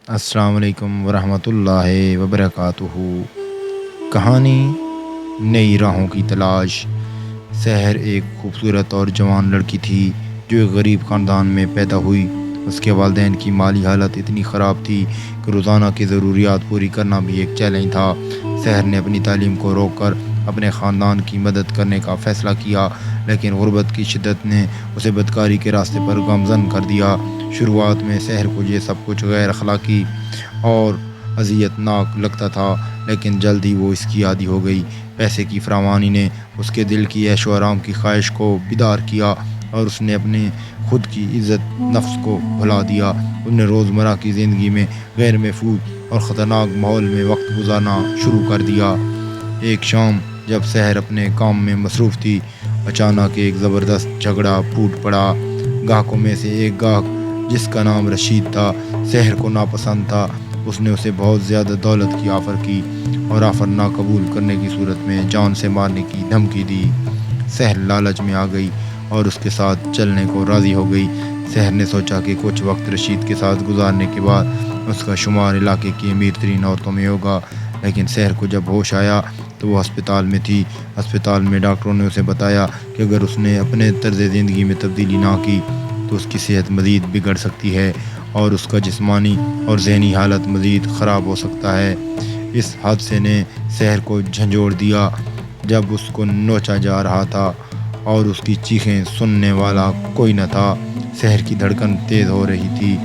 السلام علیکم ورحمۃ اللہ وبرکاتہ۔ کہانی نئی راہوں کی تلاش۔ سحر ایک خوبصورت اور جوان لڑکی تھی جو ایک غریب خاندان میں پیدا ہوئی۔ اس کے والدین کی مالی حالت اتنی خراب تھی کہ روزانہ کی ضروریات پوری کرنا بھی ایک چیلنج تھا۔ سحر نے اپنی تعلیم کو روک کر اپنے خاندان کی مدد کرنے کا فیصلہ کیا، لیکن غربت کی شدت نے اسے بدکاری کے راستے پر گامزن کر دیا۔ شروعات میں سحر کو یہ سب کچھ غیر اخلاقی اور اذیت ناک لگتا تھا، لیکن جلد ہی وہ اس کی عادی ہو گئی۔ پیسے کی فراوانی نے اس کے دل کی عیش و آرام کی خواہش کو بیدار کیا اور اس نے اپنے خود کی عزت نفس کو بھلا دیا۔ اس نے روزمرہ کی زندگی میں غیر محفوظ اور خطرناک ماحول میں وقت گزارنا شروع کر دیا۔ ایک شام جب سحر اپنے کام میں مصروف تھی، اچانک ایک زبردست جھگڑا پھوٹ پڑا۔ گاہکوں میں سے ایک گاہک جس کا نام رشید تھا، سحر کو ناپسند تھا۔ اس نے اسے بہت زیادہ دولت کی آفر کی اور آفر نہ قبول کرنے کی صورت میں جان سے مارنے کی دھمکی دی۔ سحر لالچ میں آ گئی اور اس کے ساتھ چلنے کو راضی ہو گئی۔ سحر نے سوچا کہ کچھ وقت رشید کے ساتھ گزارنے کے بعد اس کا شمار علاقے کی امیر ترین عورتوں میں ہوگا، لیکن سحر کو جب ہوش آیا تو وہ ہسپتال میں تھی۔ ہسپتال میں ڈاکٹروں نے اسے بتایا کہ اگر اس نے اپنے طرز زندگی میں تبدیلی نہ کی تو اس کی صحت مزید بگڑ سکتی ہے اور اس کا جسمانی اور ذہنی حالت مزید خراب ہو سکتا ہے۔ اس حادثے نے سحر کو جھنجھوڑ دیا۔ جب اس کو نوچا جا رہا تھا اور اس کی چیخیں سننے والا کوئی نہ تھا، سحر کی دھڑکن تیز ہو رہی تھی،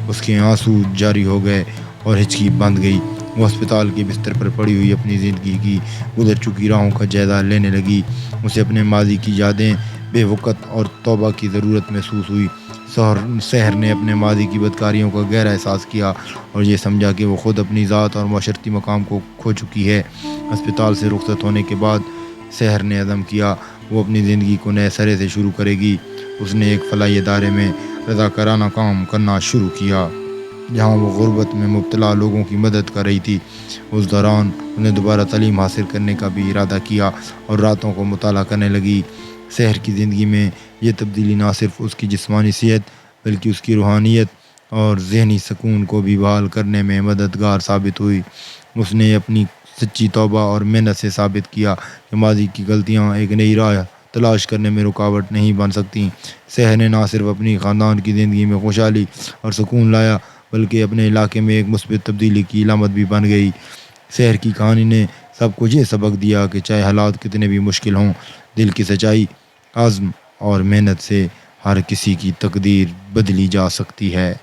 اس کے آنسو جاری ہو گئے اور ہچکی بند گئی۔ وہ ہسپتال کے بستر پر پڑی ہوئی اپنی زندگی کی گزر چکی راہوں کا جائزہ لینے لگی۔ اسے اپنے ماضی کی یادیں، بے وقت اور توبہ کی ضرورت محسوس ہوئی۔ سحر نے اپنے ماضی کی بدکاریوں کا گہرا احساس کیا اور یہ سمجھا کہ وہ خود اپنی ذات اور معاشرتی مقام کو کھو چکی ہے۔ ہسپتال سے رخصت ہونے کے بعد سحر نے عزم کیا وہ اپنی زندگی کو نئے سرے سے شروع کرے گی۔ اس نے ایک فلاحی ادارے میں رضاکارانہ کام کرنا شروع کیا جہاں وہ غربت میں مبتلا لوگوں کی مدد کر رہی تھی۔ اس دوران انہیں دوبارہ تعلیم حاصل کرنے کا بھی ارادہ کیا اور راتوں کو مطالعہ کرنے لگی۔ سحر کی زندگی میں یہ تبدیلی نہ صرف اس کی جسمانی صحت بلکہ اس کی روحانیت اور ذہنی سکون کو بھی بحال کرنے میں مددگار ثابت ہوئی۔ اس نے اپنی سچی توبہ اور محنت سے ثابت کیا کہ ماضی کی غلطیاں ایک نئی راہ تلاش کرنے میں رکاوٹ نہیں بن سکتیں۔ سحر نے نہ صرف اپنی خاندان کی زندگی میں خوشحالی اور سکون لایا بلکہ اپنے علاقے میں ایک مثبت تبدیلی کی علامت بھی بن گئی۔ سحر کی کہانی نے سب کو یہ سبق دیا کہ چاہے حالات کتنے بھی مشکل ہوں، دل کی سچائی، عزم اور محنت سے ہر کسی کی تقدیر بدلی جا سکتی ہے۔